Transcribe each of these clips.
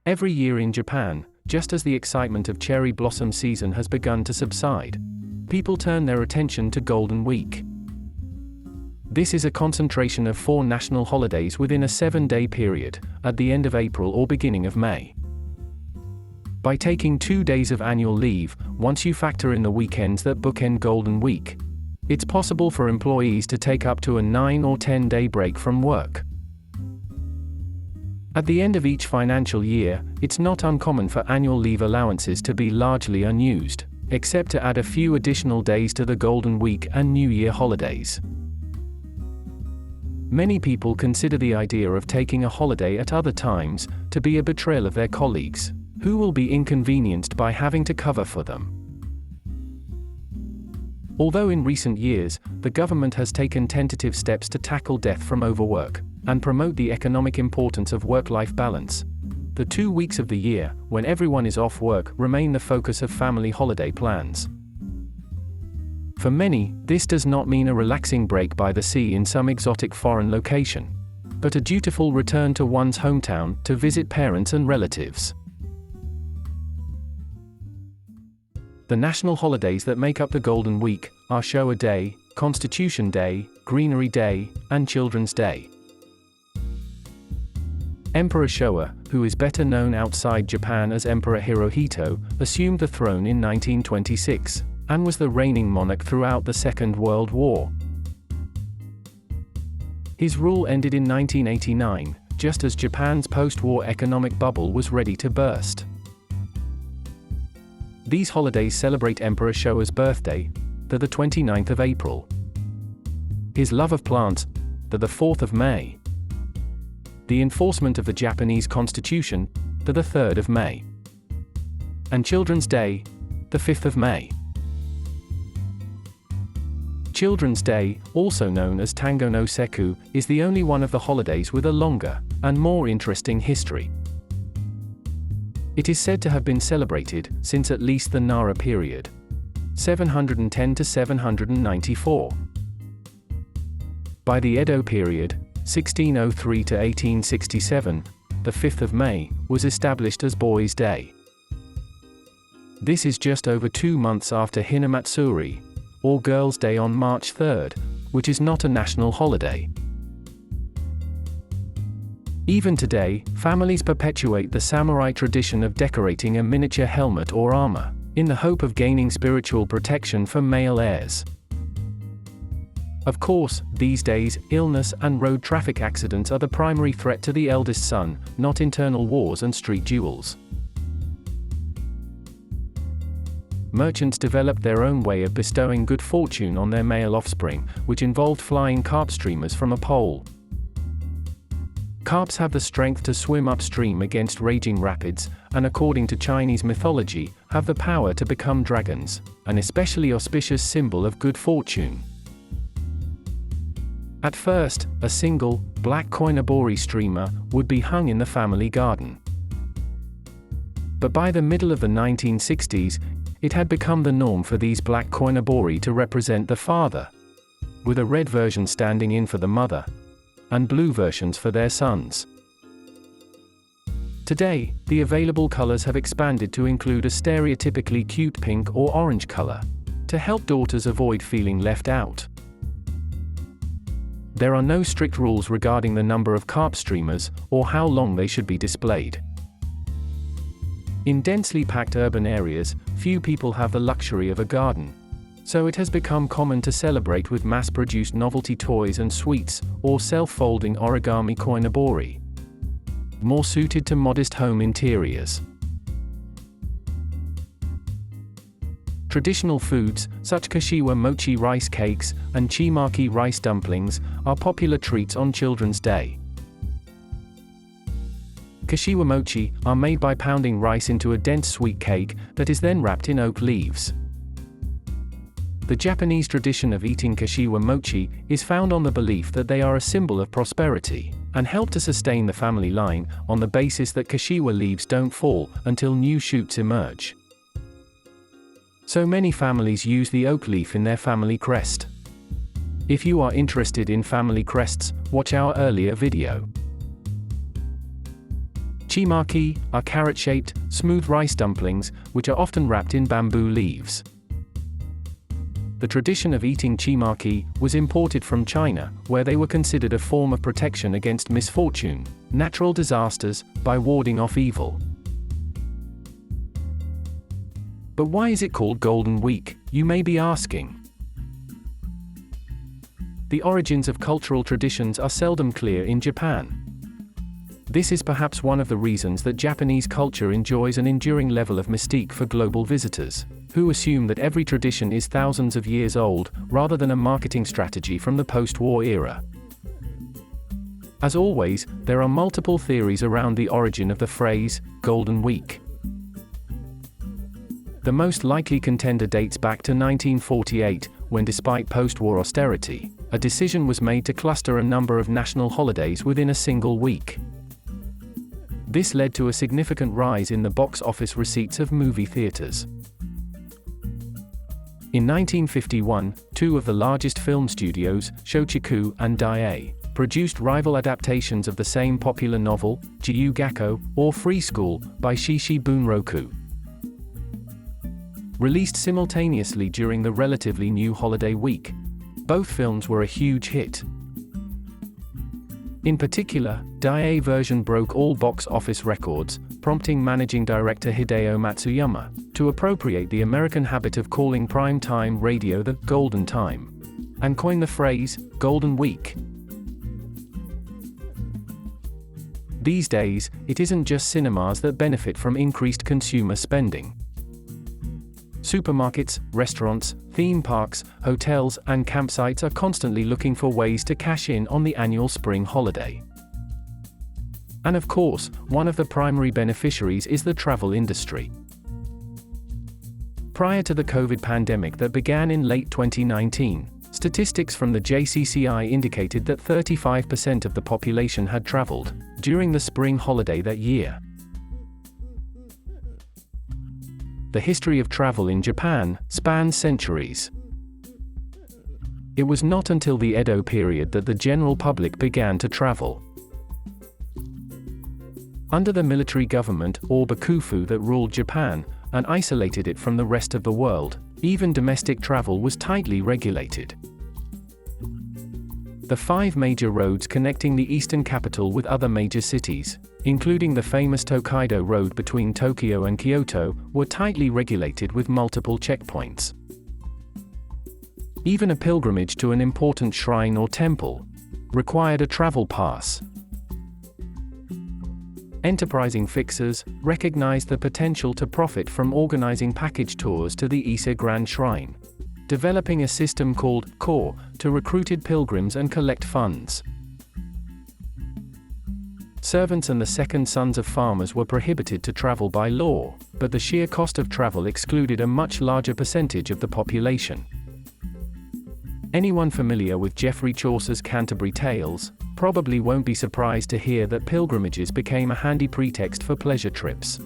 Every year in Japan, just as the excitement of cherry blossom season has begun to subside, people turn their attention to Golden Week. This is a concentration of 4 national holidays within a 7-day period, at the end of April or beginning of May. By taking 2 days of annual leave, once you factor in the weekends that bookend Golden Week, it's possible for employees to take up to a 9 or 10-day break from work. At the end of each financial year, it's not uncommon for annual leave allowances to be largely unused, except to add a few additional days to the Golden Week and New Year holidays. Many people consider the idea of taking a holiday at other times to be a betrayal of their colleagues, who will be inconvenienced by having to cover for them. Although in recent years, the government has taken tentative steps to tackle death from overwork and promote the economic importance of work-life balance, the 2 weeks of the year, when everyone is off work, remain the focus of family holiday plans. For many, this does not mean a relaxing break by the sea in some exotic foreign location, but a dutiful return to one's hometown to visit parents and relatives. The national holidays that make up the Golden Week are Showa Day, Constitution Day, Greenery Day, and Children's Day. Emperor Showa, who is better known outside Japan as Emperor Hirohito, assumed the throne in 1926, and was the reigning monarch throughout the Second World War. His rule ended in 1989, just as Japan's post-war economic bubble was ready to burst. These holidays celebrate Emperor Showa's birthday, the 29th of April, his love of plants, the 4th of May, the enforcement of the Japanese Constitution, the 3rd of May, and Children's Day, the 5th of May. Children's Day, also known as Tango no Seku, is the only one of the holidays with a longer and more interesting history. It is said to have been celebrated since at least the Nara period, 710 to 794. By the Edo period, 1603 to 1867, the 5th of May was established as Boys' Day. This is just over 2 months after Hinamatsuri, or Girls' Day on March 3rd, which is not a national holiday. Even today, families perpetuate the samurai tradition of decorating a miniature helmet or armor, in the hope of gaining spiritual protection for male heirs. Of course, these days, illness and road traffic accidents are the primary threat to the eldest son, not internal wars and street duels. Merchants developed their own way of bestowing good fortune on their male offspring, which involved flying carp streamers from a pole. Carps have the strength to swim upstream against raging rapids, and according to Chinese mythology, have the power to become dragons, an especially auspicious symbol of good fortune. At first, a single, black koinobori streamer would be hung in the family garden. But by the middle of the 1960s, it had become the norm for these black koinobori to represent the father, with a red version standing in for the mother, and blue versions for their sons. Today, the available colors have expanded to include a stereotypically cute pink or orange color, to help daughters avoid feeling left out. There are no strict rules regarding the number of carp streamers, or how long they should be displayed. In densely packed urban areas, few people have the luxury of a garden, so it has become common to celebrate with mass-produced novelty toys and sweets, or self-folding origami koinobori, more suited to modest home interiors. Traditional foods, such kashiwa mochi rice cakes and chimaki rice dumplings, are popular treats on Children's Day. Kashiwa mochi are made by pounding rice into a dense sweet cake that is then wrapped in oak leaves. The Japanese tradition of eating kashiwa mochi is found on the belief that they are a symbol of prosperity, and help to sustain the family line, on the basis that kashiwa leaves don't fall until new shoots emerge. So many families use the oak leaf in their family crest. If you are interested in family crests, watch our earlier video. Chimaki are carrot-shaped, smooth rice dumplings, which are often wrapped in bamboo leaves. The tradition of eating chimaki was imported from China, where they were considered a form of protection against misfortune, natural disasters, by warding off evil. But why is it called Golden Week, you may be asking? The origins of cultural traditions are seldom clear in Japan. This is perhaps one of the reasons that Japanese culture enjoys an enduring level of mystique for global visitors, who assume that every tradition is thousands of years old, rather than a marketing strategy from the post-war era. As always, there are multiple theories around the origin of the phrase, Golden Week. The most likely contender dates back to 1948, when despite post-war austerity, a decision was made to cluster a number of national holidays within a single week. This led to a significant rise in the box office receipts of movie theaters. In 1951, two of the largest film studios, Shochiku and Daiei, produced rival adaptations of the same popular novel, Gyugako, or Free School, by Shishi Bunroku. Released simultaneously during the relatively new holiday week, both films were a huge hit. In particular, Daiei version broke all box office records, prompting managing director Hideo Matsuyama to appropriate the American habit of calling prime time radio the Golden Time, and coin the phrase, Golden Week. These days, it isn't just cinemas that benefit from increased consumer spending. Supermarkets, restaurants, theme parks, hotels, and campsites are constantly looking for ways to cash in on the annual spring holiday. And of course, one of the primary beneficiaries is the travel industry. Prior to the COVID pandemic that began in late 2019, statistics from the JCCI indicated that 35% of the population had traveled during the spring holiday that year. The history of travel in Japan spans centuries. It was not until the Edo period that the general public began to travel. Under the military government, or bakufu, that ruled Japan and isolated it from the rest of the world, even domestic travel was tightly regulated. The 5 major roads connecting the eastern capital with other major cities, including the famous Tokaido Road between Tokyo and Kyoto, were tightly regulated with multiple checkpoints. Even a pilgrimage to an important shrine or temple required a travel pass. Enterprising fixers recognized the potential to profit from organizing package tours to the Ise Grand Shrine, developing a system called Core to recruited pilgrims and collect funds. Servants and the second sons of farmers were prohibited to travel by law, but the sheer cost of travel excluded a much larger percentage of the population. Anyone familiar with Geoffrey Chaucer's Canterbury Tales probably won't be surprised to hear that pilgrimages became a handy pretext for pleasure trips.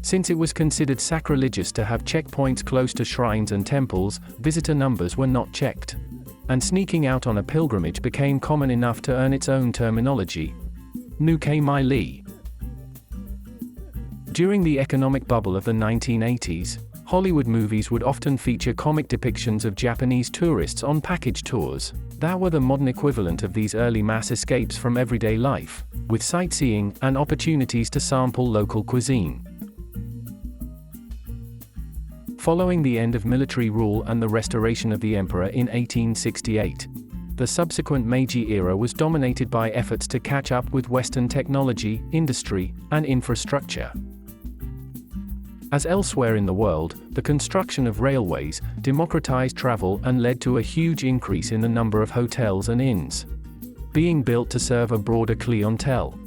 Since it was considered sacrilegious to have checkpoints close to shrines and temples, visitor numbers were not checked, and sneaking out on a pilgrimage became common enough to earn its own terminology, Nuke Mai Li. During the economic bubble of the 1980s, Hollywood movies would often feature comic depictions of Japanese tourists on package tours that were the modern equivalent of these early mass escapes from everyday life, with sightseeing and opportunities to sample local cuisine. Following the end of military rule and the restoration of the emperor in 1868, the subsequent Meiji era was dominated by efforts to catch up with Western technology, industry, and infrastructure. As elsewhere in the world, the construction of railways democratized travel and led to a huge increase in the number of hotels and inns being built to serve a broader clientele.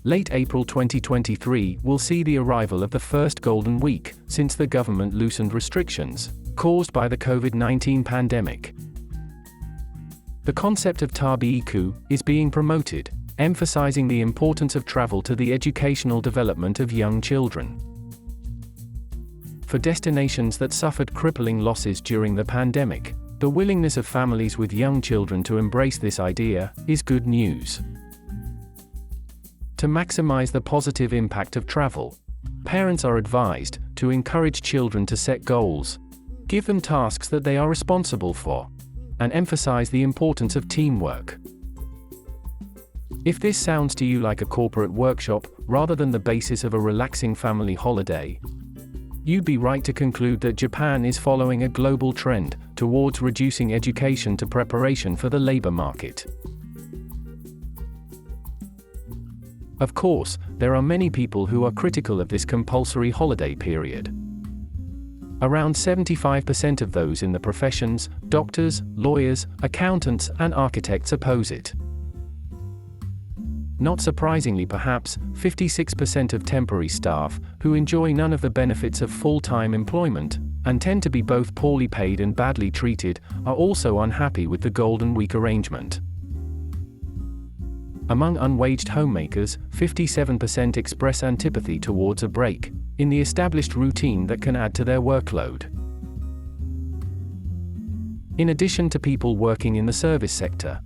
Late April 2023 will see the arrival of the first Golden Week since the government loosened restrictions caused by the COVID-19 pandemic. The concept of Tabi-iku is being promoted, emphasizing the importance of travel to the educational development of young children. For destinations that suffered crippling losses during the pandemic, The willingness of families with young children to embrace this idea is good news. To maximize the positive impact of travel, parents are advised to encourage children to set goals, give them tasks that they are responsible for, and emphasize the importance of teamwork. If this sounds to you like a corporate workshop rather than the basis of a relaxing family holiday, you'd be right to conclude that Japan is following a global trend towards reducing education to preparation for the labor market. Of course, there are many people who are critical of this compulsory holiday period. Around 75% of those in the professions, doctors, lawyers, accountants, and architects oppose it. Not surprisingly perhaps, 56% of temporary staff, who enjoy none of the benefits of full-time employment, and tend to be both poorly paid and badly treated, are also unhappy with the Golden Week arrangement. Among unwaged homemakers, 57% express antipathy towards a break in the established routine that can add to their workload. In addition to people working in the service sector,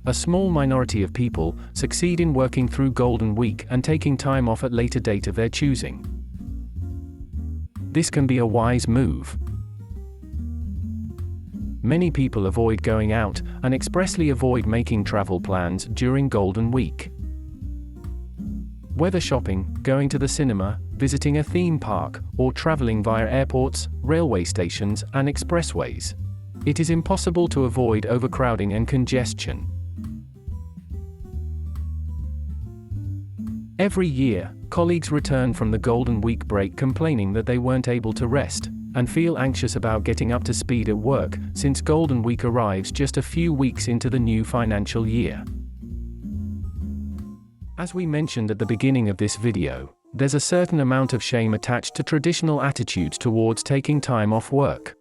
a small minority of people succeed in working through Golden Week and taking time off at later date of their choosing. This can be a wise move. Many people avoid going out and expressly avoid making travel plans during Golden Week. Whether shopping, going to the cinema, visiting a theme park, or traveling via airports, railway stations, and expressways, it is impossible to avoid overcrowding and congestion. Every year, colleagues return from the Golden Week break complaining that they weren't able to rest, and feel anxious about getting up to speed at work, since Golden Week arrives just a few weeks into the new financial year. As we mentioned at the beginning of this video, there's a certain amount of shame attached to traditional attitudes towards taking time off work.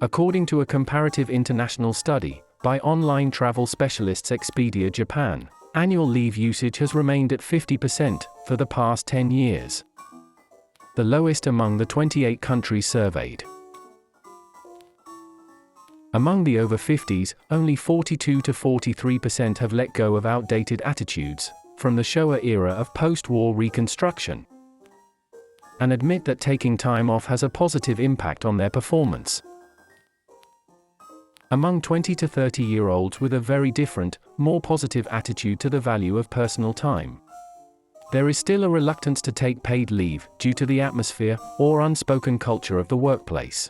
According to a comparative international study by online travel specialists Expedia Japan, annual leave usage has remained at 50% for the past 10 years. The lowest among the 28 countries surveyed. Among the over 50s, only 42 to 43% have let go of outdated attitudes from the Showa era of post-war reconstruction, and admit that taking time off has a positive impact on their performance. Among 20 to 30-year-olds with a very different, more positive attitude to the value of personal time, there is still a reluctance to take paid leave due to the atmosphere or unspoken culture of the workplace.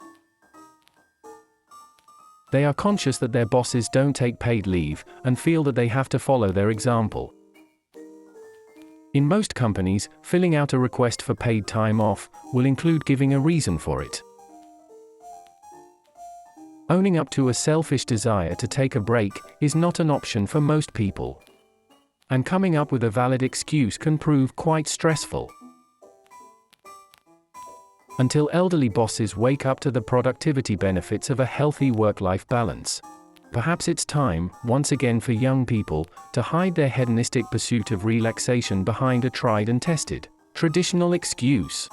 They are conscious that their bosses don't take paid leave and feel that they have to follow their example. In most companies, filling out a request for paid time off will include giving a reason for it. Owning up to a selfish desire to take a break is not an option for most people. And coming up with a valid excuse can prove quite stressful. Until elderly bosses wake up to the productivity benefits of a healthy work-life balance, perhaps it's time, once again for young people, to hide their hedonistic pursuit of relaxation behind a tried and tested, traditional excuse.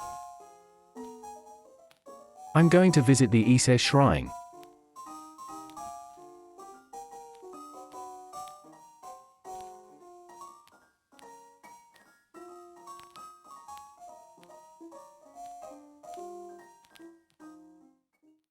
I'm going to visit the Ise Shrine.